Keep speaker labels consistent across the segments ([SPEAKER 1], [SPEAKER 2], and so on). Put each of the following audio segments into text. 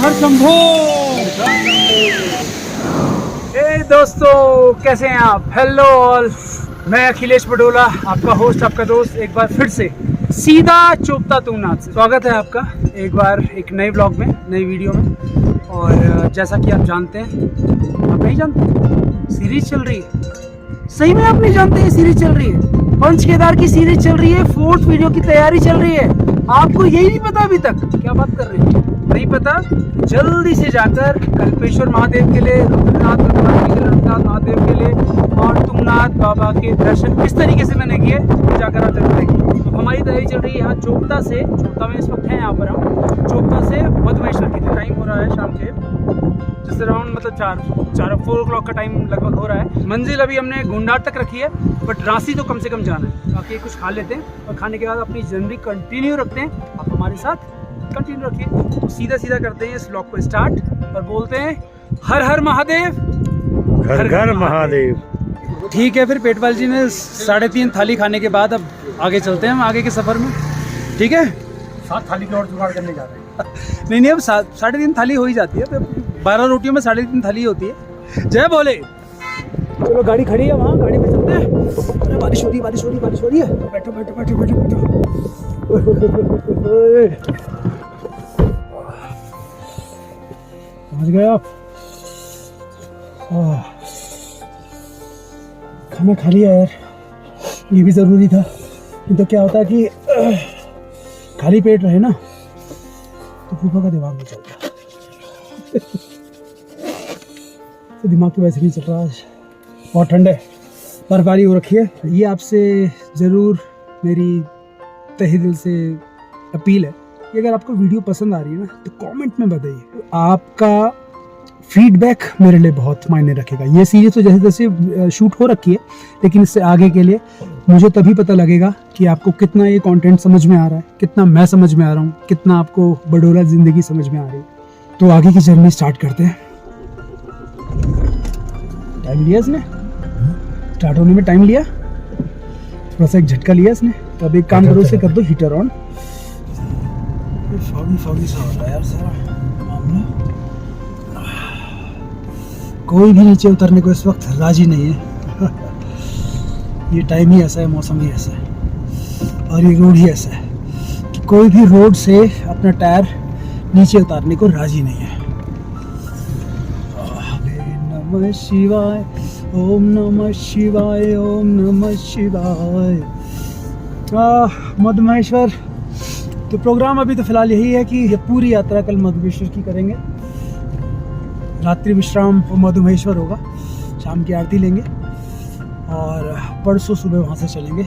[SPEAKER 1] हर शंभो। हे दोस्तों, कैसे हैं आप? हेलो ऑल, मैं अखिलेश पडोला, आपका होस्ट, आपका दोस्त, एक बार फिर से सीधा चोपता तुंगनाथ से स्वागत है आपका एक बार एक नए ब्लॉग में, नई वीडियो में। और जैसा कि आप जानते हैं, आप नहीं जानते, सीरीज चल रही है। सही में आप नहीं जानते ये सीरीज चल रही है? पंच केदार की सीरीज चल रही है, 4th वीडियो की तैयारी चल रही है। आपको यही नहीं पता अभी तक? क्या बात कर रहे हैं, नहीं पता? जल्दी से जाकर कल्पेश्वर महादेव के लिए, रुद्रनाथ महादेव के लिए और तुंगनाथ बाबा के दर्शन किस तरीके से मैंने किए, जाकर आप जरूर देखिए। तो हमारी तैयारी चल रही है यहाँ चोपता से, चोपता में इस वक्त है यहाँ पर हम, चोपता से मधुमेश्वर की। टाइम हो रहा है शाम के जिस अराउंड मतलब 4 o'clock का टाइम लगभग हो रहा है। मंजिल अभी हमने गुंडाट तक रखी है, बट रांसी तो कम से कम जाना है। बाकी कुछ खा लेते हैं और खाने के बाद अपनी जर्नी कंटिन्यू रखते हैं। आप हमारे साथ कंटिन्यू रखिए। तो सीधा करते हैं इस व्लॉग को स्टार्ट और बोलते हैं हर हर महादेव,
[SPEAKER 2] घर घर महादेव।
[SPEAKER 1] ठीक है, फिर पेटवाल जी ने 3.5 थाली खाने के बाद अब आगे चलते हैं हम आगे के सफ़र में। ठीक है,
[SPEAKER 2] 7 थाली की और जुगाड़ करने जा रहे हैं।
[SPEAKER 1] नहीं अब 3.5 थाली हो ही जाती है। तो 12 रोटियों में 3.5 थाली होती है। जय बोले। चलो गाड़ी खड़ी है वहाँ, गाड़ी में चलते हैं। अरे बारिश हो रही है। बैठो। समझ गए आप? खाना खा लिया यार, ये भी ज़रूरी था। नहीं तो क्या होता है कि खाली पेट रहे ना तो फूफा का दिमाग नहीं चलता। तो दिमाग तो वैसे नहीं चल रहा आज, बहुत ठंड है, बर्फबारी हो रखी है। ये आपसे ज़रूर मेरी तहे दिल से अपील है कि अगर आपको वीडियो पसंद आ रही है ना तो कमेंट में बताइए। आपका फीडबैक मेरे लिए बहुत मायने रखेगा। ये सीरीज तो जैसे जैसे शूट हो रखी है, लेकिन इससे आगे के लिए मुझे तभी पता लगेगा कि आपको कितना ये कंटेंट समझ में आ रहा है, कितना मैं समझ में आ रहा हूँ, कितना आपको बडोला ज़िंदगी समझ में आ रही है। तो आगे की जर्नी स्टार्ट करते हैं। टाइम लिया इसने, स्टार्ट होने में टाइम लिया, थोड़ा सा एक झटका लिया इसने। तो अब एक काम करो, इसे कर दो हीटर ऑन। फॉगी सा हो रहा है यार सारा मामला। कोई भी नीचे उतरने को इस वक्त राजी नहीं है। ये टाइम ही ऐसा है, मौसम ही ऐसा है और ये रोड ही ऐसा है कि कोई भी रोड से अपना टायर नीचे उतारने को राजी नहीं है। नमः शिवाय, ओम नमः शिवाय, ओम नमः शिवाय। मधुमेश्वर तो प्रोग्राम अभी तो फिलहाल यही है कि ये पूरी यात्रा कल मधुमेश्वर की करेंगे। रात्रि विश्राम मधुमेश्वर होगा, शाम की आरती लेंगे और परसों सुबह वहाँ से चलेंगे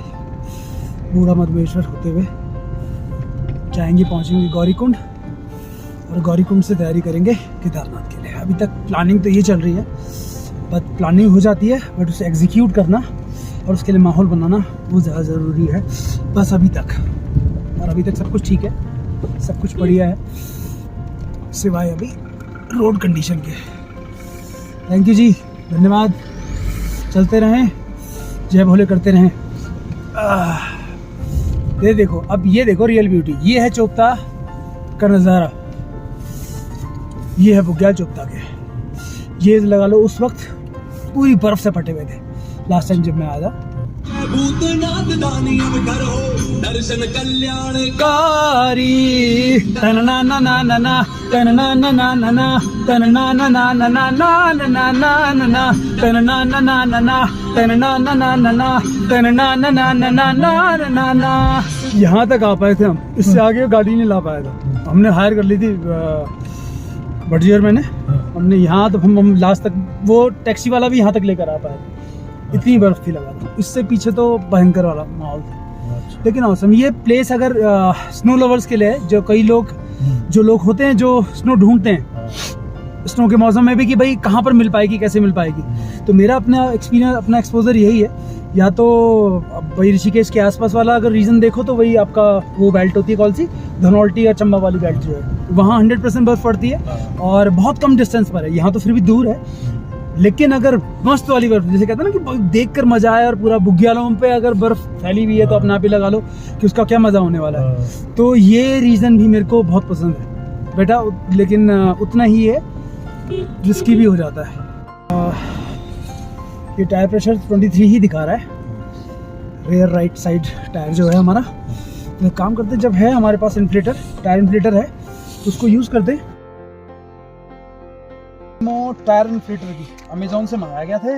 [SPEAKER 1] बूढ़ा मधुमेश्वर होते हुए जाएंगे, पहुँचेंगे गौरीकुंड और गौरीकुंड से तैयारी करेंगे केदारनाथ के लिए। अभी तक प्लानिंग तो ये चल रही है, बट प्लानिंग हो जाती है बट उसे एग्जीक्यूट करना और उसके लिए माहौल बनाना वो ज़्यादा ज़रूरी है बस अभी तक। और अभी तक सब कुछ ठीक है, सब कुछ बढ़िया है, सिवाय अभी रोड कंडीशन के। थैंक यू जी, धन्यवाद। चलते रहें, जय भोले करते रहें। ये देखो, अब ये देखो रियल ब्यूटी। ये है चोपता का नज़ारा, ये है बुग्याल चोपता के। ये लगा लो उस वक्त पूरी बर्फ से पटे हुए थे लास्ट टाइम जब मैं आया था। दर्शन कल्याणकारी तनना ना ना ना ना तनना ना ना ना ना तनना ना ना ना ना ना ना ना ना तनना ना ना ना ना तनना ना ना ना ना तनना ना ना ना ना ना ना ना। यहाँ तक आ पाए थे हम, इससे आगे गाड़ी नहीं ला पाया था। हमने हायर कर ली थी बड़जियर मैंने, हमने यहाँ तो हम लास्ट तक वो टैक्सी वाला भी यहाँ तक लेकर आ पाया, इतनी बर्फ थी लगा था। इससे पीछे तो भयंकर वाला माहौल था। लेकिन औसम ये प्लेस अगर स्नो लवर्स के लिए, जो कई लोग जो लोग होते हैं जो स्नो ढूंढते हैं स्नो के मौसम में भी कि भाई कहाँ पर मिल पाएगी, कैसे मिल पाएगी, तो मेरा अपना एक्सपीरियंस, अपना एक्सपोजर यही है। या तो वही ऋषिकेश के आसपास वाला अगर रीजन देखो तो वही आपका वो बेल्ट होती है, कौन सी, धनौल्टी या चंबा वाली बेल्ट जो है, वहाँ 100% बर्फ पड़ती है और बहुत कम डिस्टेंस पर है। यहाँ तो फिर भी दूर है, लेकिन अगर मस्त वाली बर्फ, जैसे कहते हैं ना कि देख कर मजा आए, और पूरा बुग्यालों पे अगर बर्फ फैली हुई है तो अपना आप ही लगा लो कि उसका क्या मजा होने वाला है। तो ये रीजन भी मेरे को बहुत पसंद है। बेटा, लेकिन उतना ही है, रिस्की भी हो जाता है। ये टायर प्रेशर 23 ही दिखा रहा है, रेयर राइट साइड टायर जो है हमारा। तो काम करते, जब है हमारे पास इन्फ्लेटर, टायर इन्फ्लेटर है, तो उसको यूज़ करते। टायर इन्फ्लेटर की अमेजोन से मंगाया गया था।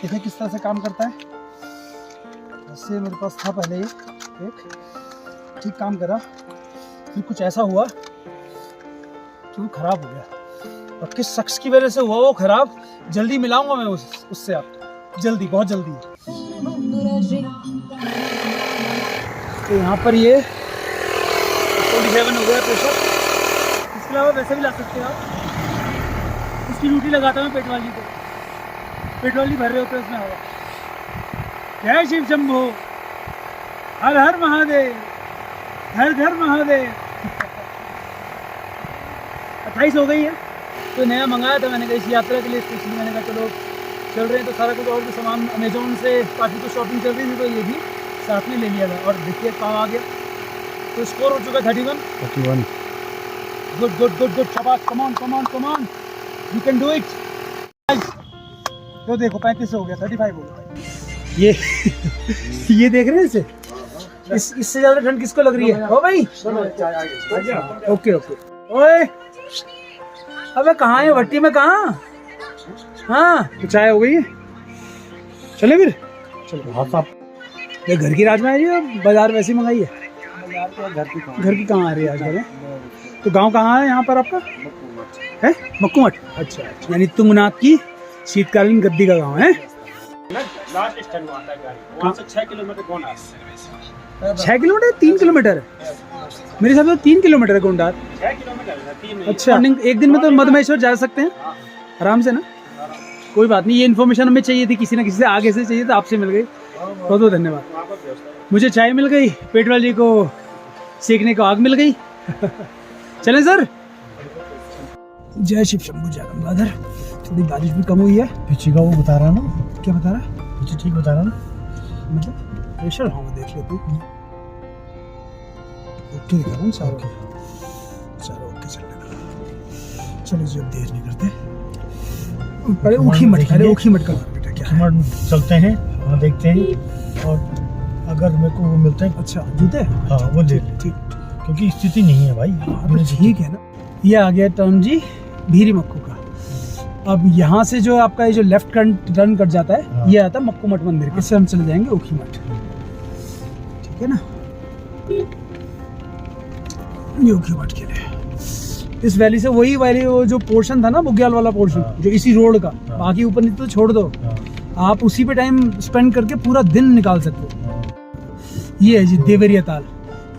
[SPEAKER 1] देखिए किस तरह से काम करता है। ऐसे मेरे पास था पहले ये एक, ठीक काम करा, फिर कुछ ऐसा हुआ कि वो ख़राब हो गया। और किस शख्स की वजह से हुआ वो ख़राब, जल्दी मिलाऊंगा मैं उससे आपको, जल्दी, बहुत जल्दी। तो यहाँ पर ये 47 हो गया प्रेशर। इसके अलावा वैसे भी ला सकते हो आप। इसकी ड्यूटी लगाता मैं पेट वाली को, पेट वाली भर रहे होते हैं उसमें हवा। जय शिव शंभो, हर हर महादेव, हर घर महादेव। 28 हो गई है। तो नया मंगाया था मैंने, इस यात्रा के लिए स्पेशली। मैंने कहा चलो चल रहे हैं तो सारा कुछ और भी सामान अमेजोन से काफ़ी कुछ शॉपिंग चल रही थी, तो ये भी साथ में ले लिया था। और देखिए कहाँ आ गया। तो स्कोर हो चुका 31। गुड गुड गुड गुड, शाबाश, come on come on come on, you can do it. तो देखो 35 हो गया, 35 हो गया ये। ये देख रहे हैं इसे, इससे ज़्यादा ठंड किसको लग रही है? ओ भाई, ओके ओके। ओए अबे कहाँ है भट्टी में, कहाँ? हाँ तो चाय हो गई है, चले फिर चलो। हाँ साहब, ये घर की राजमा है जी, बाजार वैसे ही मंगाई है? घर की कहाँ आ रही है आज? तो गांव कहाँ है यहाँ पर आपका? है मक्कू मठ। अच्छा, यानी तुंगनाथ की शीतकालीन गद्दी का गांव है।
[SPEAKER 2] लास्ट स्टैंड में आता है गाड़ी, वहाँ से 6 किलोमीटर गोंडार।
[SPEAKER 1] 6 किलोमीटर? 3 किलोमीटर है मेरे हिसाब से। 3 किलोमीटर है गोंडार।
[SPEAKER 2] 6 किलोमीटर है, 3
[SPEAKER 1] अच्छा, एक दिन में तो मधमेश्वर जा सकते हैं आराम से ना? कोई बात नहीं, ये इन्फॉर्मेशन हमें चाहिए थी, किसी ना किसी से आगे से चाहिए, तो आपसे मिल गई, बहुत बहुत धन्यवाद। मुझे चाय मिल गई, पेट वाली को सेकने को आग मिल गई। चलें सर। जय शिव शंभू, जय गंगाधर। थोड़ी बारिश भी कम हुई है।
[SPEAKER 2] पीछे का वो बता रहा ना,
[SPEAKER 1] क्या बता रहा है?
[SPEAKER 2] पीछे ठीक बता रहा ना,
[SPEAKER 1] मतलब प्रेशर। हाँ देख लेते हैं। ओके दिखा रहा हूँ सारा। चलो ओके, चल लेना। चलो जी, अब देर नहीं करते, पहले ऊखी मट का बेटा क्या है?
[SPEAKER 2] चलते हैं वहाँ देखते हैं, और अगर मेरे को वो मिलते हैं।
[SPEAKER 1] अच्छा, जूते?
[SPEAKER 2] हाँ वो ले ले,
[SPEAKER 1] ठीक,
[SPEAKER 2] क्योंकि स्थिति नहीं है भाई।
[SPEAKER 1] हाँ तो ठीक है ना। ये आ गया टर्न जी भीरी मक्कू का। अब यहाँ से जो आपका ये जो लेफ्ट टर्न कट जाता है,
[SPEAKER 2] हाँ।
[SPEAKER 1] ये आता है मक्कू मठ मंदिर। इससे हम चले जाएंगे ऊखी मठ, ठीक है ना? ये ऊखी मठ के लिए इस वैली से, वही वैली, वो जो पोर्शन था ना बुग्याल वाला पोर्शन,
[SPEAKER 2] हाँ।
[SPEAKER 1] जो इसी रोड का,
[SPEAKER 2] हाँ।
[SPEAKER 1] बाकी ऊपर नीचे तो छोड़ दो,
[SPEAKER 2] हाँ।
[SPEAKER 1] आप उसी पे टाइम स्पेंड करके पूरा दिन निकाल सकते हो। ये है जी देवरिया ताल।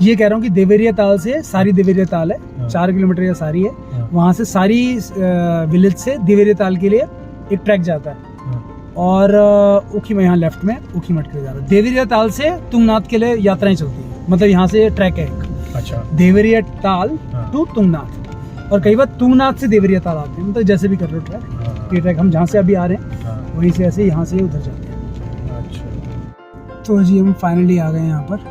[SPEAKER 1] ये कह रहा हूँ कि देवरिया ताल से सारी देवरिया ताल है, 4 किलोमीटर या सारी है। वहाँ से सारी विलेज से देवरिया ताल के लिए एक ट्रैक जाता है। और ऊखी में यहाँ लेफ्ट में ऊखी मठ के लिए जा रहा है। देवरिया ताल से तुंगनाथ के लिए यात्राएं चलती हैं, मतलब यहाँ से ट्रैक है एक।
[SPEAKER 2] अच्छा,
[SPEAKER 1] देवरिया ताल टू तुंगनाथ, और कई बार तुंगनाथ से देवरिया ताल आते हैं, मतलब जैसे भी कर लो ट्रैक। ये ट्रैक हम जहाँ से अभी आ रहे हैं वहीं से ऐसे यहाँ से उधर जाते हैं।
[SPEAKER 2] अच्छा,
[SPEAKER 1] तो जी हम फाइनली आ गए यहाँ पर।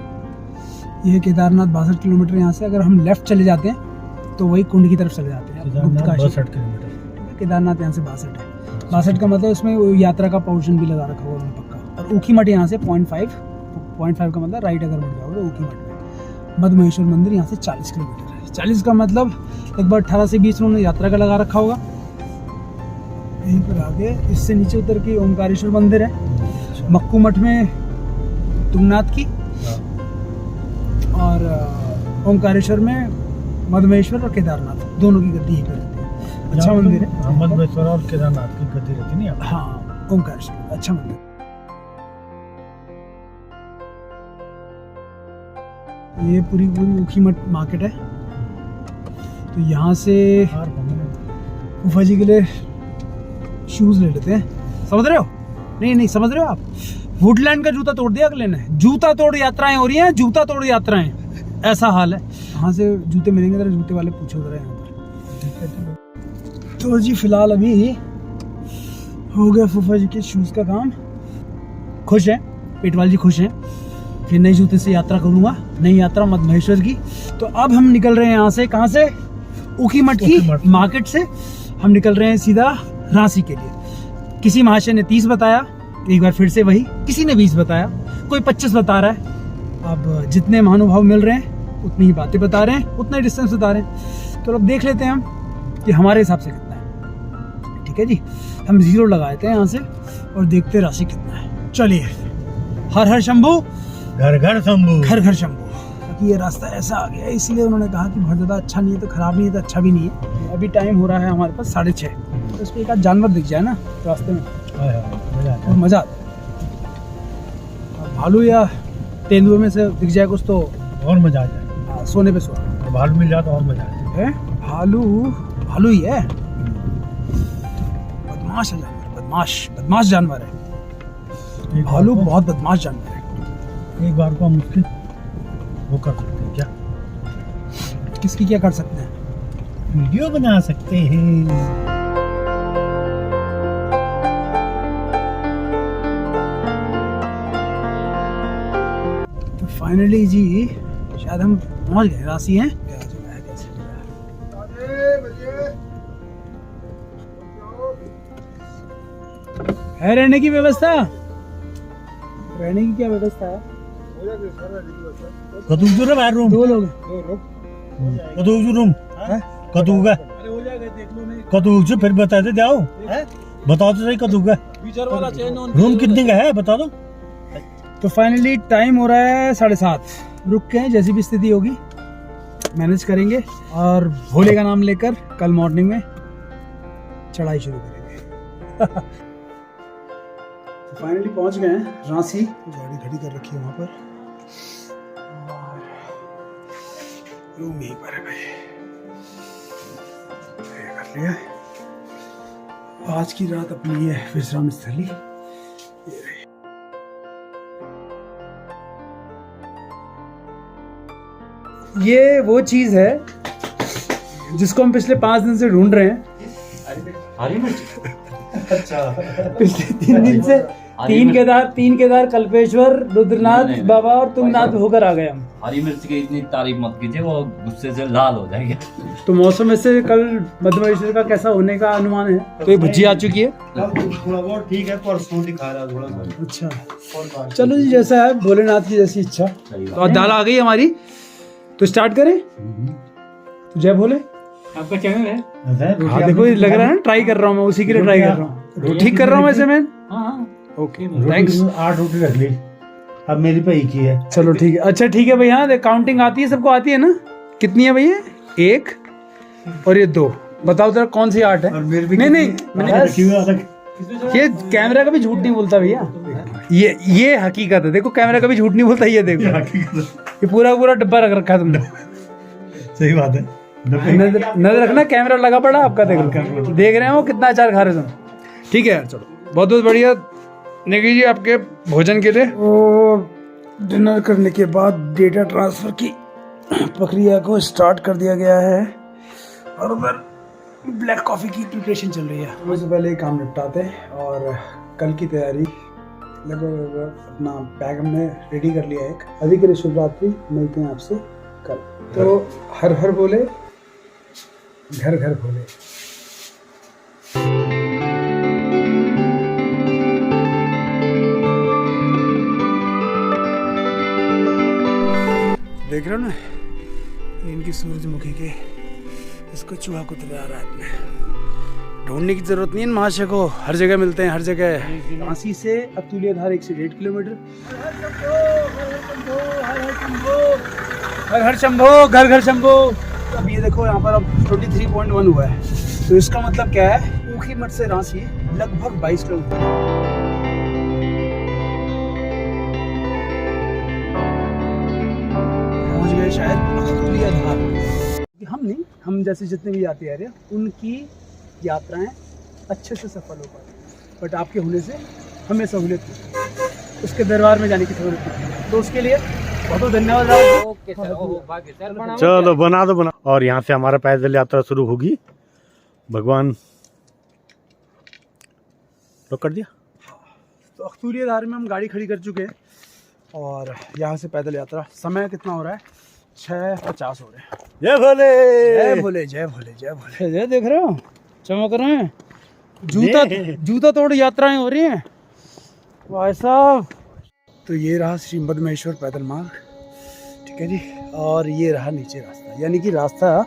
[SPEAKER 1] ये केदारनाथ 62 किलोमीटर यहाँ से। अगर हम लेफ्ट चले जाते हैं तो वही कुंड की तरफ चले जाते हैं। गुप्तकाशी
[SPEAKER 2] 62 किलोमीटर।
[SPEAKER 1] केदारनाथ यहाँ से 62 है। 62 का मतलब उसमें यात्रा का पोर्शन भी लगा रखा हुआ है पक्का। और ऊखी मठ यहाँ से 0.5 का मतलब राइट अगर मुड़ जाओगे तो ऊखी मठ में। मधमेश्वर मंदिर यहाँ से 40 किलोमीटर है। 40 का मतलब लगभग 18 से 20 उन्होंने यात्रा का लगा रखा होगा। यहीं पर आगे इससे नीचे उतर के ओमकारेश्वर मंदिर है। मक्कू मठ में तुंगनाथ की, और ओमकारेश्वर में मधमेश्वर और केदारनाथ, दोनों की गद्दी ही करते हैं। अच्छा मंदिर है।
[SPEAKER 2] मधमेश्वर और केदारनाथ की गद्दी रहती नहीं।
[SPEAKER 1] हाँ, ओमकारेश्वर अच्छा मंदिर। ये पूरी ऊखी मठ मार्केट है। तो यहाँ से उफा जी के लिए शूज ले लेते हैं। समझ रहे हो? नहीं समझ रहे हो आप? वुडलैंड का जूता तोड़ दिया अगले ने। जूता तोड़ यात्राएं हो रही हैं, जूता तोड़ यात्राएं, ऐसा हाल है। कहाँ से जूते मिलेंगे? जरा जूते वाले पूछो जरा यहाँ पर। तो जी फिलहाल अभी हो गया फूफा जी के शूज का काम। खुश हैं पेटवाल जी, खुश हैं कि नए जूते से यात्रा करूंगा, नई यात्रा मधमेश्वर की। तो अब हम निकल रहे हैं यहाँ से। कहाँ से? ऊखीमठ की मार्केट से हम निकल रहे हैं सीधा रांची के लिए। किसी महाशय ने 30 बताया, एक बार फिर से वही, किसी ने 20 बताया, कोई 25 बता रहा है। अब जितने महानुभाव मिल रहे हैं उतनी ही बातें बता रहे हैं, उतना ही डिस्टेंस बता रहे हैं। तो अब देख लेते हैं हम कि हमारे हिसाब से कितना है। ठीक है जी, हम 0 लगाते हैं यहाँ से और देखते हैं राशि कितना है। चलिए, हर हर शंभू,
[SPEAKER 2] घर घर शंभू,
[SPEAKER 1] घर घर शंभू। ये रास्ता ऐसा आ गया है, इसलिए उन्होंने कहा कि बहुत ज़्यादा अच्छा नहीं है तो ख़राब नहीं है तो अच्छा भी नहीं है। अभी टाइम हो रहा है हमारे पास 6:30, तो उसमें एक आध जानवर दिख जाए ना रास्ते में, मज़ा आता है। भालू या तेंदुए में से दिख जाए कुछ तो
[SPEAKER 2] और मजा आ जाए।
[SPEAKER 1] सोने पे सोना।
[SPEAKER 2] भालू मिल जाए तो और मजा आ जाए।
[SPEAKER 1] भालू ही है, बदमाश है जानवर, बदमाश जानवर है भालू, बहुत बदमाश जानवर है।
[SPEAKER 2] एक बार को हम उसकी वो कर सकते हैं क्या?
[SPEAKER 1] किसकी क्या कर सकते हैं?
[SPEAKER 2] वीडियो बना सकते हैं।
[SPEAKER 1] तो फाइनली जी शायद हम पहुंच गए, राशि हैं। है रहने की व्यवस्था? रहने की क्या व्यवस्था है?
[SPEAKER 2] कतू रे बाहर रूम
[SPEAKER 1] 2 लोग
[SPEAKER 2] कतू रूम कतू का कतू जो फिर बता दे जाओ, बताओ तो सही कतू का रूम कितने का है बता दो।
[SPEAKER 1] तो फाइनली टाइम हो रहा है 7:30। रुक के हैं, जैसी भी स्थिति होगी मैनेज करेंगे और भोले का नाम लेकर कल मॉर्निंग में चढ़ाई शुरू करेंगे। तो फाइनली पहुंच गए हैं रांची। गाड़ी खड़ी कर रखी है वहां पर और रूम यहीं पर है भाई, कर लिया। आज की रात अपनी है विश्राम स्थली। ये वो चीज है जिसको हम पिछले 5 दिन से ढूंढ रहे हैं।
[SPEAKER 3] हरी मिर्च।
[SPEAKER 2] अच्छा,
[SPEAKER 1] पिछले 3 दिन से तीन केदार कल्पेश्वर रुद्रनाथ बाबा और तुंगनाथ होकर आ गए हम।
[SPEAKER 3] हरी मिर्च की इतनी तारीफ मत कीजिए, वो गुस्से से लाल हो जाएगी।
[SPEAKER 1] तो मौसम में से कल मध्यमेश्वर का कैसा होने का अनुमान है? तो ये भुज्जी आ चुकी है,
[SPEAKER 2] थोड़ा बहुत ठीक है, परसों दिखा रहा थोड़ा सा।
[SPEAKER 1] अच्छा चलो जी, जैसा है भोलेनाथ की जैसी इच्छा। तो दाल आ गई हमारी, तो स्टार्ट करें। तो जय भोले।
[SPEAKER 3] आपका चैनल है?
[SPEAKER 1] हाँ देखो, ये लग रहा है ना, ट्राई कर रहा हूँ मैं, उसी के लिए ट्राई कर रहा हूँ। ठीक कर रहा हूँ वैसे मैं। Okay thanks.
[SPEAKER 2] 8 रोटी रख ली, अब मेरी पे 1 ही है।
[SPEAKER 1] चलो ठीक है, अच्छा ठीक है भैया। काउंटिंग आती है, सबको आती है ना? कितनी है भैया? 1 और ये 2। बताओ जरा कौन सी 8 है?
[SPEAKER 2] और मेरी भी
[SPEAKER 1] नहीं ये कैमरा कभी झूठ नहीं बोलता भैया, ये हकीकत है। देखो कैमरा कभी झूठ नहीं बोलता। ये देखो, ये पूरा डब्बा रख रखा है तुमने।
[SPEAKER 2] सही बात है।
[SPEAKER 1] नजर रखना, कैमरा लगा पड़ा आपका। देख रहे हो कितना अचार खा रहे तुम। ठीक है यार, चलो बहुत बहुत बढ़िया नेगी जी आपके भोजन के लिए। डिनर करने के बाद डेटा ट्रांसफर की प्रक्रिया को स्टार्ट कर दिया गया है और उधर ब्लैक कॉफ़ी की प्रिपरेशन चल रही है। सबसे पहले ये काम निपटाते हैं और कल की तैयारी लगभग अपना बैग हमने रेडी कर लिया है। अभी के लिए शुभ रात्रि, मिलते हैं आपसे कल। तो हर हर बोले, घर घर भोले। देख रहे हो ना, ये इनकी सूरजमुखी के इसको चूहा कुतरे आ रहा है। अपने ढूंढने की जरूरत नहीं है, इन महाशय को हर जगह मिलते हैं, हर जगह। रांची से अतुल्य धार 1 से 1.5 किलोमीटर। हर हर शंभो, घर घर शंभो। अब ये देखो यहाँ पर अब 23.1 हुआ है, तो इसका मतलब क्या है? ऊखीमठ से रांची लगभग 22 किलोमीटर। पहुंच गए शायद अतुल्य धार। हम जैसे जितने भी यात्री आ रहे हैं उनकी यात्राएं अच्छे से सफल हो पाती, बट आपके होने से हमें सहूलियत होती है, उसके दरबार में जाने की सहूलियत होती है। तो उसके लिए बहुत बहुत धन्यवाद।
[SPEAKER 2] चलो बना दो बना। और यहाँ से हमारा पैदल यात्रा शुरू होगी। भगवान तो कर दिया।
[SPEAKER 1] तो अतुल्य धार में हम गाड़ी खड़ी कर चुके हैं और यहाँ से पैदल यात्रा। समय कितना हो रहा है? 6:50 हो रहे हैं।
[SPEAKER 2] जय भोले।
[SPEAKER 1] जय भोले जय भोले जय भोले। जय देख रहे हो चमक रहे हैं, जूता तोड़ यात्राएं हो रही हैं भाई साहब। तो ये रहा श्री मदमहेश्वर पैदल मार्ग, ठीक है जी। और ये रहा नीचे रास्ता, यानी कि रास्ता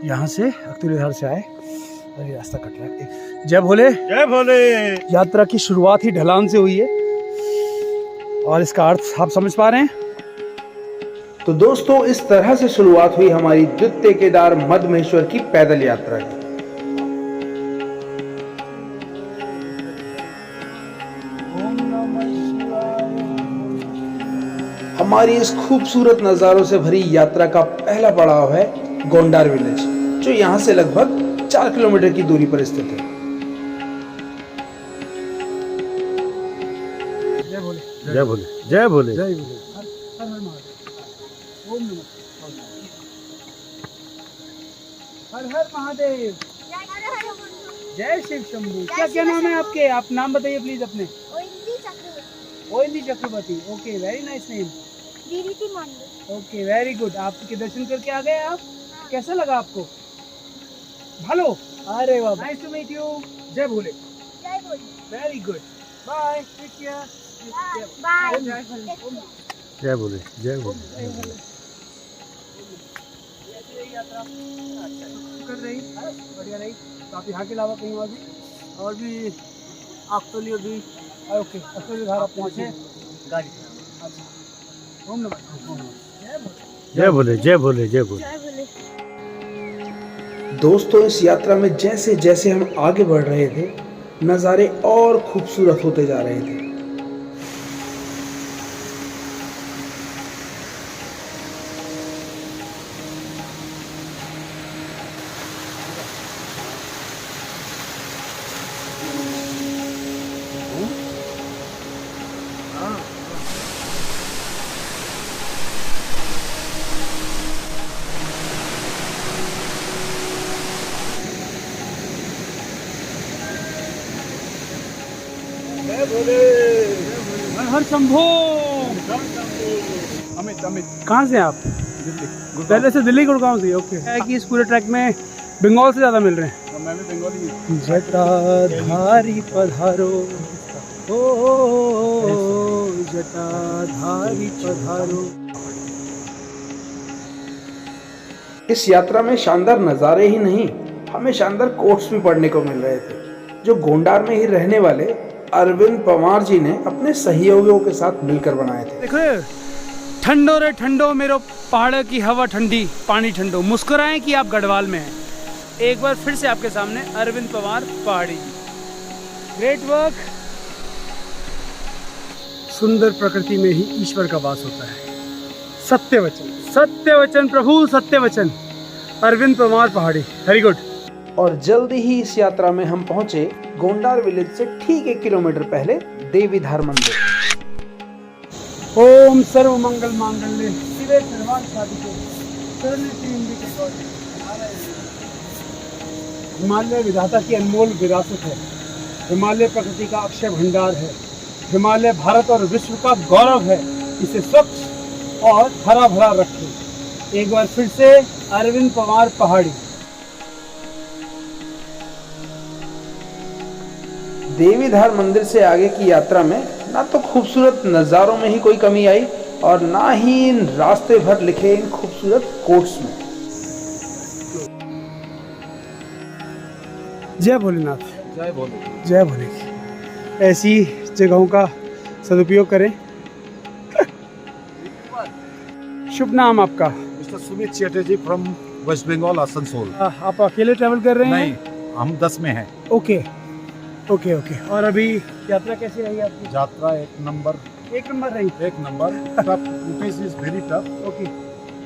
[SPEAKER 1] यहाँ से अख्तुल विहार से आए और ये रास्ता कट रहा है। जय भोले
[SPEAKER 2] जय भोले।
[SPEAKER 1] यात्रा की शुरुआत ही ढलान से हुई है और इसका अर्थ आप समझ पा रहे हैं।
[SPEAKER 4] तो दोस्तों इस तरह से शुरुआत हुई हमारी द्वितीय केदार मदमहेश्वर की पैदल यात्रा की। हमारी इस खूबसूरत नज़ारों से भरी यात्रा का पहला पड़ाव है गोंडार विलेज, जो यहाँ से लगभग 4 किलोमीटर की दूरी पर स्थित है।
[SPEAKER 1] जय भोले
[SPEAKER 2] जय भोले जय भोले।
[SPEAKER 1] जय भोले। हर हर महादेव। ओम नमः हर हर महादेव। जय शिव शंभू। क्या क्या नाम है आपके? आप नाम बताइए प्लीज अपने। Oindri Chakraborty. Okay, very nice name. Okay, very good. आपके दर्शन करके आ गए आप? कैसा लगा आपको? भालो। अरे वाह, नाइस टू मीट यू। जय भोले।
[SPEAKER 5] जय Bhole.
[SPEAKER 1] Very good. Bye, take care.
[SPEAKER 5] Bye.
[SPEAKER 2] जय भोले जय भोले।
[SPEAKER 1] यात्रा अच्छा कर रही, बढ़िया रही। तो आप यहाँ के अलावा कहीं और भी अख्तुल भी ओके अख्तुल विहार आप पहुँचे गाड़ी से? अच्छा। ओम नमः।
[SPEAKER 2] जय भोले जय भोले जय भोले।
[SPEAKER 5] जय भोले।
[SPEAKER 4] दोस्तों इस यात्रा में जैसे जैसे हम आगे बढ़ रहे थे, नज़ारे और खूबसूरत होते जा रहे थे।
[SPEAKER 1] जय भोले। हर हर शंभो। अमित कहाँ से आप? दिल्ली। पहले से दिल्ली गुड़गांव से? ओके। है कि इस पूरे ट्रैक में बंगाल से ज़्यादा मिल रहे हैं। मैं भी बंगाली हूँ। जटाधारी पधारो ओ जटाधारी पधारो।
[SPEAKER 4] इस यात्रा में शानदार नज़ारे ही नहीं, हमें शानदार कोट्स भी पढ़ने को मिल रहे थे, जो गोंडार में ही रहने वाले अरविंद पवार जी ने अपने सहयोगियों के साथ मिलकर बनाए थे।
[SPEAKER 1] देखो, ठंडो रे ठंडो मेरो पहाड़ की हवा ठंडी, पानी ठंडो, मुस्कुराएं कि आप गढ़वाल में हैं। एक बार फिर से आपके सामने अरविंद पवार पहाड़ी जी। Great work. सुंदर प्रकृति में ही ईश्वर का वास होता है। सत्य वचन प्रभु, सत्य वचन। अरविंद पवार पहाड़ी, वेरी गुड।
[SPEAKER 4] और जल्दी ही इस यात्रा में हम पहुंचे गोंडार विलेज से ठीक 1 किलोमीटर पहले देवीधार मंदिर।
[SPEAKER 1] ओम सर्व मंगल मांगल्ये शिवे सर्वार्थ साधिके शरण्ये त्र्यंबके गौरी। हिमालय विधाता की अनमोल विरासत है। हिमालय प्रकृति का अक्षय भंडार है। हिमालय भारत और विश्व का गौरव है। इसे स्वच्छ और हरा भरा रखें। एक बार फिर से अरविंद पवार पहाड़ी।
[SPEAKER 4] देवीधार मंदिर से आगे की यात्रा में ना तो खूबसूरत नज़ारों में ही कोई कमी आई और ना ही इन रास्ते भर लिखे इन खूबसूरत कोट्स में।
[SPEAKER 1] जय भोलेनाथ।
[SPEAKER 3] जय भोले।
[SPEAKER 1] जय भोले। ऐसी जगहों का सदुपयोग करें। शुभ नाम आपका?
[SPEAKER 6] Mister Sumit Chatterjee from West Bengal Asansol.
[SPEAKER 1] आप अकेले ट्रैवल कर रहे हैं?
[SPEAKER 6] नहीं, हम 10 में हैं।
[SPEAKER 1] Okay okay okay. और अभी यात्रा कैसी रही आपकी?
[SPEAKER 6] यात्रा एक नंबर
[SPEAKER 1] रही।
[SPEAKER 6] एक number. Tough route is very tough,
[SPEAKER 1] okay,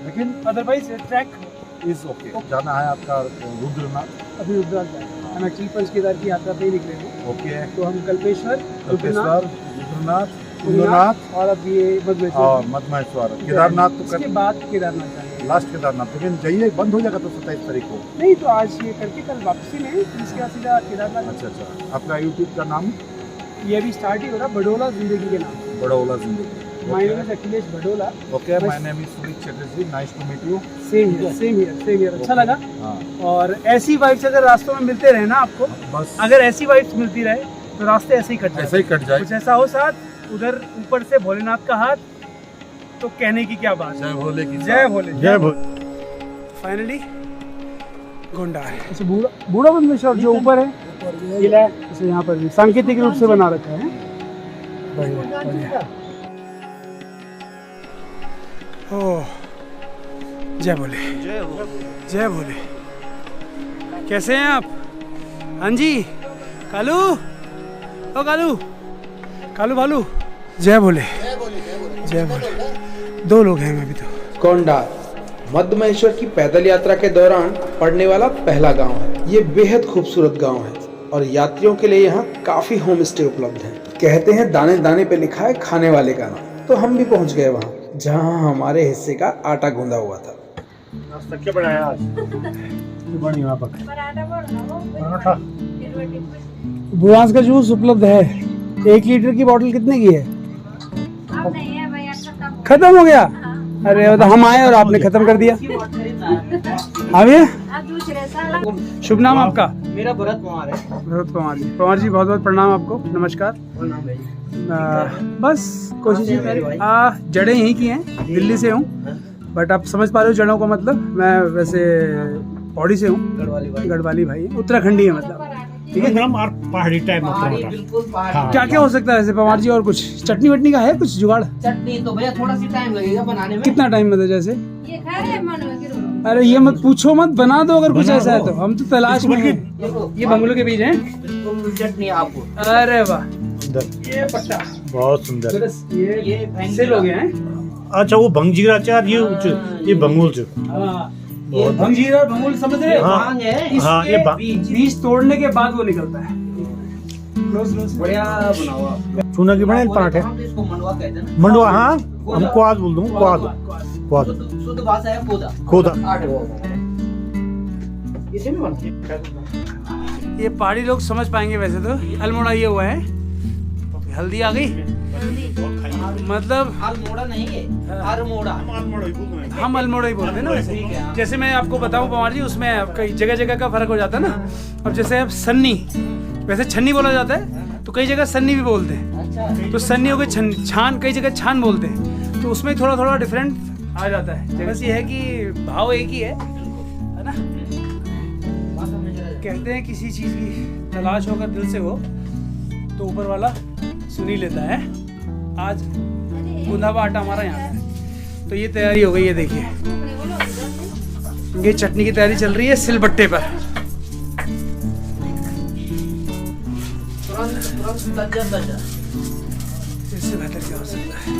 [SPEAKER 6] लेकिन
[SPEAKER 1] अदरवाइज ट्रैक
[SPEAKER 6] इज ओके। जाना है आपका रुद्रनाथ।
[SPEAKER 1] अभी रुद्रनाथ जाए। हम एक्चुअली पंचकेदार की यात्रा पे ही निकले हैं।
[SPEAKER 6] ओके,
[SPEAKER 1] तो हम कल्पेश्वर,
[SPEAKER 6] कल्पेश्वर, रुद्रनाथ,
[SPEAKER 1] तुंगनाथ
[SPEAKER 6] तुंगनाथ
[SPEAKER 1] और अब ये मदमहेश्वर
[SPEAKER 6] और मदमहेश्वर। केदारनाथ तो
[SPEAKER 1] इसके बाद केदारनाथ जाएंगे।
[SPEAKER 6] लास्ट केदारनाथ, लेकिन जाइए बंद हो जाएगा तो 27 तारीख को।
[SPEAKER 1] नहीं, तो आज ये करके कल वापसी में इसके बाद सीधा केदारनाथ।
[SPEAKER 6] अच्छा, आपका यूट्यूब का नाम?
[SPEAKER 1] ये अभी स्टार्ट ही हो रहा, बडोला जिंदगी के नाम।
[SPEAKER 6] बड़ौला जिंदगी।
[SPEAKER 1] My name is Akhilesh Bhadola.
[SPEAKER 6] Okay, my name is Sumit Chatterjee. Nice to meet you.
[SPEAKER 1] Same here अच्छा लगा।
[SPEAKER 6] हाँ,
[SPEAKER 1] और ऐसी वाइब्स अगर रास्तों में मिलते रहे ना आपको,
[SPEAKER 6] बस
[SPEAKER 1] अगर ऐसी वाइब्स मिलती रहे तो रास्ते ऐसे ही कट
[SPEAKER 6] ऐसे
[SPEAKER 1] जाए।
[SPEAKER 6] ही कट जाए।
[SPEAKER 1] कुछ ऐसा हो साथ उधर ऊपर से भोलेनाथ का हाथ, तो कहने की क्या बात है।
[SPEAKER 6] जय भोले की
[SPEAKER 1] जय भोले।
[SPEAKER 2] जय भोले।
[SPEAKER 1] फाइनली गोंडा है। अच्छा बूढ़ा बंदेश्वर जो ऊपर है किला है, इसे यहाँ पर भी सांकेतिक रूप से बना रखा है। बढ़िया बढ़िया। ओह जय भोले जय भोले। कैसे हैं आप? हाँ जी कालू, ओ कालू कालू भालू। जय भोले जय भोले। दो लोग हैं अभी तो।
[SPEAKER 4] गोंडार मध्य महेश्वर की पैदल यात्रा के दौरान पड़ने वाला पहला गांव है। ये बेहद खूबसूरत गांव है और यात्रियों के लिए यहाँ काफी होम स्टे उपलब्ध है। कहते हैं दाने दाने पे लिखा है खाने वाले का नाम। तो हम भी पहुँच गए वहाँ जहाँ हमारे हिस्से का आटा गूंदा हुआ था।
[SPEAKER 2] नाश्ता क्या बनाया आज? बनी वहाँ पर
[SPEAKER 5] पराठा बोल
[SPEAKER 2] पराठा।
[SPEAKER 1] बुआस का जूस उपलब्ध है। 1 लीटर की बोतल कितने की है?
[SPEAKER 5] अब नहीं है भैया,
[SPEAKER 1] खत्म हो गया। अरे वो तो हम आए और आपने खत्म कर दिया। हाँ भैया
[SPEAKER 5] अब दूसरे साल।
[SPEAKER 1] शुभ नाम आपका?
[SPEAKER 7] मेरा भरत पवार है।
[SPEAKER 1] भरत पवार जी। पवार जी बहुत बहुत प्रणाम आपको। नमस्कार। बस कोशिश जड़ें यहीं की हैं, दिल्ली से हूँ। बट आप समझ पा रहे हो जड़ों का मतलब। मैं वैसे पौड़ी से हूँ, गढ़वाली भाई है, उत्तराखंडी है मतलब। ठीक है
[SPEAKER 2] नाम और पहाड़ी टाइप
[SPEAKER 7] पहाड़ी
[SPEAKER 2] में
[SPEAKER 7] बिल्कुल पहाड़ी।
[SPEAKER 1] क्या क्या हो सकता है वैसे पवार जी? और कुछ चटनी वटनी का है कुछ जुगाड़?
[SPEAKER 7] चटनी तो भैया थोड़ा सी टाइम लगेगा बनाने में।
[SPEAKER 1] कितना टाइम मतलब जैसे?
[SPEAKER 5] ये खा रहे हैं मन में।
[SPEAKER 1] अरे ये मत पूछो मत, बना दो अगर कुछ
[SPEAKER 2] बना
[SPEAKER 1] ऐसा है
[SPEAKER 2] दो।
[SPEAKER 1] तो। हम तो तलाश में हैं।
[SPEAKER 7] देखो
[SPEAKER 1] ये बंगलों के बीज हैं।
[SPEAKER 7] बिल्कुल चटनी आपको।
[SPEAKER 1] अरे वाह
[SPEAKER 2] सुंदर,
[SPEAKER 1] ये पट्टा
[SPEAKER 2] बहुत सुंदर।
[SPEAKER 1] ये सिल हो गए हैं।
[SPEAKER 2] अच्छा वो भंगजीरा चार ये बंगुल जो
[SPEAKER 1] हाँ ये भंगजीरा और भंगुल समझ रहे हो?
[SPEAKER 2] हाँ,
[SPEAKER 7] भांग है।
[SPEAKER 2] हाँ, ये
[SPEAKER 1] बीज तोड़ने के बाद वो निकलता है।
[SPEAKER 7] बढ़िया बना हुआ।
[SPEAKER 2] चूना की बने पराठे।
[SPEAKER 7] हम तो इसको मंडवा कहते हैं ना।
[SPEAKER 2] मंडवा। हाँ हम क्वाद बोल दूँ। क्वाद
[SPEAKER 7] शुद्ध भाषा है खोदा।
[SPEAKER 2] खोदा।
[SPEAKER 7] 8 वो इसी में बनती है।
[SPEAKER 1] ये पहाड़ी लोग समझ पाएंगे वैसे तो। अल्मोड़ा ये हुआ है। हल्दी आ गई मतलब
[SPEAKER 7] अल्मोड़ा नहीं है, अरमोड़ा।
[SPEAKER 1] हम अल्मोड़ा ही बोलते हैं ना वैसे। जैसे मैं आपको बताऊं पवार जी, उसमें कई जगह जगह का फर्क हो जाता है ना। अब जैसे अब सन्नी, वैसे छन्नी बोला जाता है तो कई जगह सन्नी भी बोलते हैं।
[SPEAKER 7] अच्छा
[SPEAKER 1] तो सन्नी हो गई छान, कई जगह छान बोलते हैं। तो उसमें थोड़ा थोड़ा डिफरेंट आ जाता है। बस ये है कि भाव एक ही है ना। कहते हैं किसी चीज़ की तलाश होकर दिल से हो तो ऊपर वाला सुन ही लेता है। आज गूंदा हुआ आटा हमारा यहाँ है। तो ये तैयारी हो गई है, देखिए ये चटनी की तैयारी चल रही है सिलबट्टे पर।
[SPEAKER 7] ताजा।
[SPEAKER 1] इससे बेहतर क्या हो सकता है?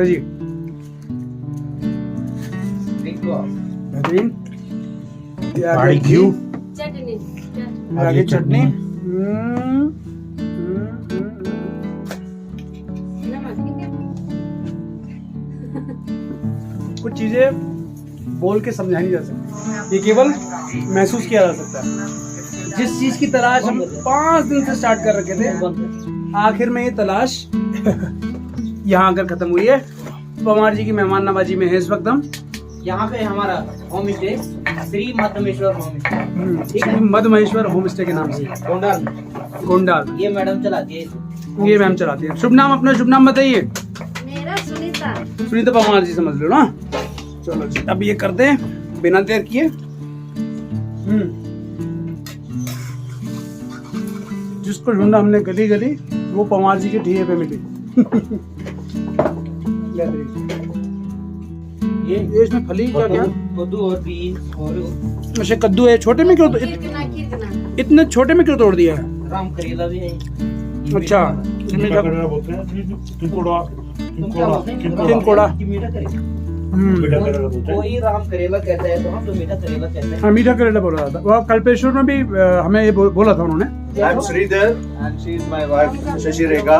[SPEAKER 1] जी बेहतरीन।
[SPEAKER 2] पहाड़ी घी।
[SPEAKER 5] चटनी
[SPEAKER 1] आगे चटनी। कुछ चीजें बोल के समझाई नहीं जा सकती, ये केवल महसूस किया जा सकता है। जिस चीज की तलाश हम 5 दिन से स्टार्ट कर रखे थे, आखिर में ये तलाश यहाँ आकर खत्म हुई है। पवार जी की मेहमान नवाजी में है इस वक्त हम।
[SPEAKER 7] यहाँ पे हमारा home stay Shri Madhyameshwar home stay, ठीक है,
[SPEAKER 1] मध्य महेश्वर होम स्टे के नाम से
[SPEAKER 7] गोंडार में।
[SPEAKER 1] गोंडाल।
[SPEAKER 7] ये मैडम चलाती है।
[SPEAKER 1] ये मैम चलाती है। शुभ नाम अपना, शुभ नाम बताइए।
[SPEAKER 5] मेरा सुनीता।
[SPEAKER 1] सुनीता पवार जी समझ लो ना। चलो जी अब ये करते हैं बिना देर किए। जिसको ढूंढा हमने गली गली, वो पवार जी के ठिये पे मिली। ये इसमें फली क्या क्या?
[SPEAKER 7] कद्दू और बीन्स और
[SPEAKER 1] अच्छा कद्दू है। छोटे में क्यों
[SPEAKER 5] कितना
[SPEAKER 1] इतने छोटे में क्यों तोड़ दिया है?
[SPEAKER 7] राम करेला भी है।
[SPEAKER 1] अच्छा
[SPEAKER 2] मीठा करेला बोलते हैं। तिनकोड़ा।
[SPEAKER 1] तिनकोड़ा।
[SPEAKER 7] मीठा करेला।
[SPEAKER 2] मीठा करेला बोलते हैं।
[SPEAKER 7] कोई राम करेला कहता है तो हम तो मीठा करेला कहते हैं।
[SPEAKER 1] हाँ मीठा करेला बोला जाता है। वो कल्पेश्वर में भी हमें ये बोला था उन्होंने।
[SPEAKER 6] I'm Sridhar and she is my wife Shashi Rekha.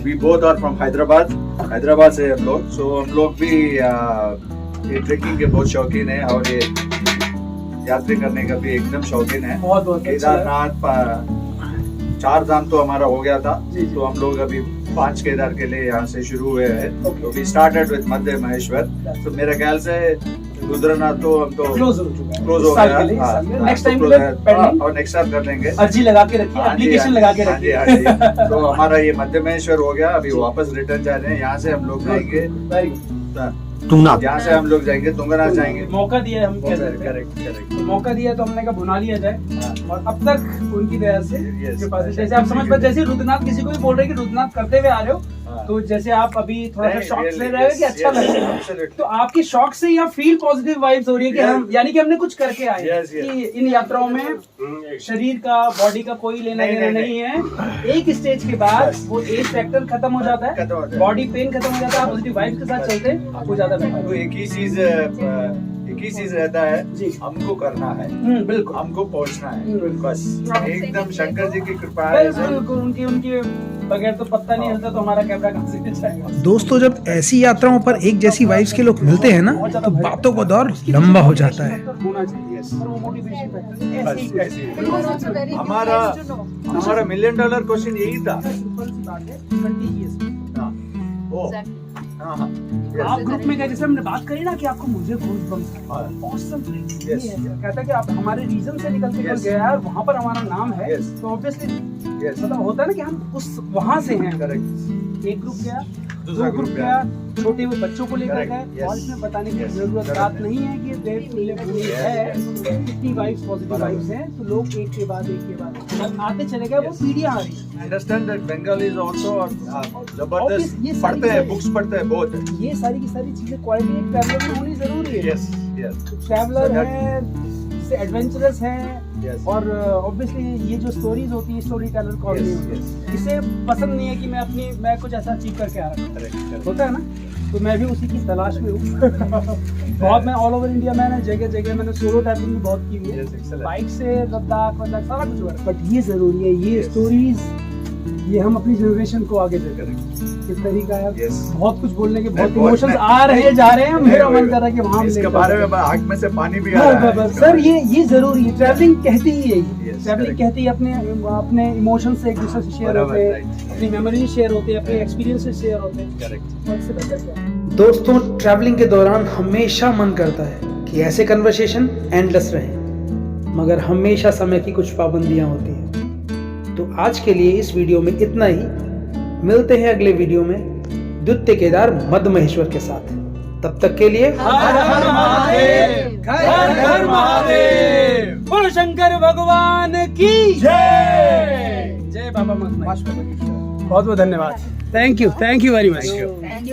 [SPEAKER 6] We both are from Hyderabad. Hyderabad से हम लोग। So हम लोग भी ये ट्रेकिंग के बहुत शौकीन है और ये यात्रा करने का भी एकदम शौकीन है।
[SPEAKER 1] बहुत बहुत अच्छा है।
[SPEAKER 6] केदारनाथ 4 धाम तो हमारा हो गया था,
[SPEAKER 1] जी।
[SPEAKER 6] तो हम लोग अभी 5 केदार के लिए यहाँ से शुरू हुए हैं।
[SPEAKER 1] Okay.
[SPEAKER 6] तो वी स्टार्टेड विद मध्य महेश्वर, तो मेरे ख्याल से रुद्रनाथ तो हम तो
[SPEAKER 1] क्लोज हो चुका है।
[SPEAKER 6] क्लोज हो
[SPEAKER 1] इस साल
[SPEAKER 6] गया।
[SPEAKER 1] के लिए, इस साल के लिए।
[SPEAKER 6] हाँ,
[SPEAKER 1] नेक्स्ट
[SPEAKER 6] तो
[SPEAKER 1] टाइम के
[SPEAKER 6] close
[SPEAKER 1] लिए
[SPEAKER 6] है।
[SPEAKER 1] पेंडिंग।
[SPEAKER 6] और नेक्स्ट टाइम कर लेंगे।
[SPEAKER 1] अर्जी लगा के रखिए,
[SPEAKER 6] हाँ जी,
[SPEAKER 1] एप्लीकेशन
[SPEAKER 6] हाँ
[SPEAKER 1] लगा
[SPEAKER 6] जी,
[SPEAKER 1] के
[SPEAKER 6] हाँ जी,
[SPEAKER 1] रखिए।
[SPEAKER 6] हाँ जी। तो हमारा ये मध्य महेश्वर हो गया, अभी वापस रिटर्न जा रहे हैं। यहाँ से हम लोग जाएंगे
[SPEAKER 1] वेरी गुड।
[SPEAKER 2] तुंगनाथ।
[SPEAKER 6] यहाँ से हम लोग जाएंगे तुंगनाथ जाएंगे।
[SPEAKER 1] मौका दिया है, हम कह सकते हैं।
[SPEAKER 6] Correct correct.
[SPEAKER 1] तो मौका दिया तो हमने कहा बुला लिया जाए, और अब तक उनकी दया से
[SPEAKER 6] Yes,
[SPEAKER 1] के पास
[SPEAKER 6] yes,
[SPEAKER 1] जैसे आप समझ
[SPEAKER 6] thank
[SPEAKER 1] पाए,
[SPEAKER 6] you.
[SPEAKER 1] जैसे रुद्रनाथ किसी को भी बोल रहे हैं कि रुद्रनाथ करते हुए आ रहे हो,
[SPEAKER 6] हाँ।
[SPEAKER 1] तो जैसे आप अभी थोड़ा सा
[SPEAKER 6] नहीं,
[SPEAKER 1] शॉक
[SPEAKER 6] really,
[SPEAKER 1] ले रहे हो कि
[SPEAKER 6] yes,
[SPEAKER 1] अच्छा
[SPEAKER 6] yes,
[SPEAKER 1] लग रहा है,
[SPEAKER 6] absolutely.
[SPEAKER 1] तो आपकी शॉक से यहाँ फील पॉजिटिव वाइब्स हो रही है कि
[SPEAKER 6] Yes.
[SPEAKER 1] हम, यानी कि हमने कुछ करके आए हैं।
[SPEAKER 6] Yes, yes.
[SPEAKER 1] कि इन यात्राओं में शरीर का, बॉडी का कोई लेना
[SPEAKER 6] नहीं,
[SPEAKER 1] देना
[SPEAKER 6] नहीं,
[SPEAKER 1] नहीं है। एक स्टेज के बाद
[SPEAKER 6] Yes.
[SPEAKER 1] वो एज फैक्टर खत्म हो जाता है,
[SPEAKER 6] खत्म हो जाता है।
[SPEAKER 1] बॉडी पेन खत्म हो जाता है, पॉजिटिव वाइब्स के साथ चलते हैं, वो ज्यादा बेटर
[SPEAKER 6] तो
[SPEAKER 1] है।
[SPEAKER 6] एक ही चीज रहता है,
[SPEAKER 1] जी।
[SPEAKER 6] हमको करना है,
[SPEAKER 1] बिल्कुल
[SPEAKER 6] हमको पहुंचना है,
[SPEAKER 1] बिल्कुल।
[SPEAKER 6] बस एकदम शंकर जी की कृपा है।
[SPEAKER 1] बिल्कुल, उनके उनके बगैर तो पत्ता नहीं हिलता, तो हमारा कैमरा कहाँ से मिल जाएगा।
[SPEAKER 4] दोस्तों, जब ऐसी यात्राओं पर एक जैसी वाइब्स के लोग मिलते हैं ना, तो बातों का दौर लंबा हो जाता है।
[SPEAKER 1] होना चाहिए।
[SPEAKER 6] Yes.
[SPEAKER 1] और वो मोटिवेशन फैक्टर है,
[SPEAKER 6] बस,
[SPEAKER 1] ऐसे ही
[SPEAKER 6] ऐसे ही।
[SPEAKER 5] It was also very
[SPEAKER 6] हमारा
[SPEAKER 5] nice to know.
[SPEAKER 6] हमारा $1 मिलियन क्वेश्चन यही था।
[SPEAKER 1] सिंपल सी बात है, 20 years।
[SPEAKER 6] हाँ, ओ,
[SPEAKER 5] Exactly.
[SPEAKER 6] हाँ, हाँ, yes.
[SPEAKER 1] आप ग्रुप में गए, जैसे हमने बात करी ना कि आपको मुझे गूज़बम्प्स आए।
[SPEAKER 6] हाँ।
[SPEAKER 1] Awesome place।
[SPEAKER 6] Yes.
[SPEAKER 1] ये है। कहता है कि आप हमारे रीजन से निकल के
[SPEAKER 6] Yes.
[SPEAKER 1] गए हैं और वहाँ पर हमारा नाम है,
[SPEAKER 6] Yes.
[SPEAKER 1] तो ऑब्वियसली
[SPEAKER 6] Yes.
[SPEAKER 1] मतलब होता है ना कि हम उस वहाँ से हैं।
[SPEAKER 6] Correct.
[SPEAKER 1] एक ग्रुप गया,
[SPEAKER 6] दूसरा
[SPEAKER 1] दो ग्रुप
[SPEAKER 6] ग्रुप
[SPEAKER 1] गया, छोटे वो बच्चों को लेकर
[SPEAKER 6] Correct.
[SPEAKER 1] गए,
[SPEAKER 6] Yes.
[SPEAKER 1] और इसमें बताने की
[SPEAKER 6] Yes.
[SPEAKER 1] जरूरत
[SPEAKER 6] Correct.
[SPEAKER 1] बात नहीं है कि देश पूरी
[SPEAKER 6] Yes,
[SPEAKER 1] है,
[SPEAKER 6] yes.
[SPEAKER 1] इतनी वाइब्स, पॉजिटिव
[SPEAKER 6] बराबर।
[SPEAKER 1] वाइब्स हैं, तो लोग एक के बाद और आते चले गए, वो
[SPEAKER 6] Yes.
[SPEAKER 1] पीढ़ियां आ रही हैं।
[SPEAKER 6] Understand that Bengalis also are
[SPEAKER 1] Obvious, ये
[SPEAKER 6] जबरदस्त
[SPEAKER 1] सारी
[SPEAKER 6] पढ़ते हैं,
[SPEAKER 1] चीजें-
[SPEAKER 6] बुक्स पढ़ते हैं बहुत है।
[SPEAKER 1] ये सारी की सारी चीजें क्वालिटी एक ट्रैवलर में होनी जरूरी है।
[SPEAKER 6] Yes, yes.
[SPEAKER 1] Traveller
[SPEAKER 6] So that-
[SPEAKER 1] है, जिससे एडवेंचरस है,
[SPEAKER 6] Yes.
[SPEAKER 1] और ऑब्वियसली ये जो स्टोरीज होती है, स्टोरी टेलर कॉल
[SPEAKER 6] Yes,
[SPEAKER 1] नहीं
[SPEAKER 6] yes.
[SPEAKER 1] होती। इसे पसंद नहीं है कि मैं कुछ ऐसा अचीव करके आ रहा हूँ,
[SPEAKER 6] Correct, correct.
[SPEAKER 1] होता है ना, तो मैं भी उसी की तलाश में हूँ। बहुत मैं ऑल ओवर इंडिया मैंने जगह जगह मैंने सोलो ट्रैवलिंग भी बहुत की हुई है,
[SPEAKER 6] Yes, excellent.
[SPEAKER 1] बाइक से लद्दाख वद्दाख सारा कुछ हुआ है। बट ये जरूरी है, ये स्टोरीज, ये हम अपनी जनरेशन को आगे दे करें। किस तरीका है,
[SPEAKER 6] Yes.
[SPEAKER 1] बहुत कुछ बोलने के
[SPEAKER 6] मैं
[SPEAKER 1] बहुत
[SPEAKER 6] बहुत-
[SPEAKER 1] इमोशंस
[SPEAKER 6] मैं-
[SPEAKER 1] आ रहे हैं, जा रहे हैं, मेरा मन कर रहा है कि वहाँ हम
[SPEAKER 6] इसके
[SPEAKER 1] लेकर
[SPEAKER 6] बारे
[SPEAKER 1] जाएं।
[SPEAKER 6] में आँख में से पानी भी आ रहा है।
[SPEAKER 1] सर ये जरूरी है, ट्रैवलिंग कहती ही है,
[SPEAKER 6] Yes,
[SPEAKER 1] ट्रैवलिंग
[SPEAKER 6] correct.
[SPEAKER 1] कहती है अपने इमोशन से एक दूसरे से शेयर
[SPEAKER 6] बराबर,
[SPEAKER 1] होते हैं,
[SPEAKER 6] right.
[SPEAKER 1] अपनी मेमोरीज शेयर होते हैं, अपने एक्सपीरियंसेस शेयर होते हैं,
[SPEAKER 6] Correct.
[SPEAKER 1] और इससे बेहतर क्या है?
[SPEAKER 4] दोस्तों, ट्रैवलिंग के दौरान हमेशा मन करता है कि ऐसे कन्वर्सेशन एंडलेस रहें, मगर हमेशा समय की कुछ पाबंदियां होती हैं। तो आज के लिए इस वीडियो में इतना ही। मिलते हैं अगले वीडियो में द्वितीय केदार मध्य महेश्वर के साथ। तब तक के लिए
[SPEAKER 1] हर हर महादेव, हर हर महादेव, बोलो शंकर भगवान की जय। जय बाबा महेश्वर। बहुत बहुत धन्यवाद। Thank you very much.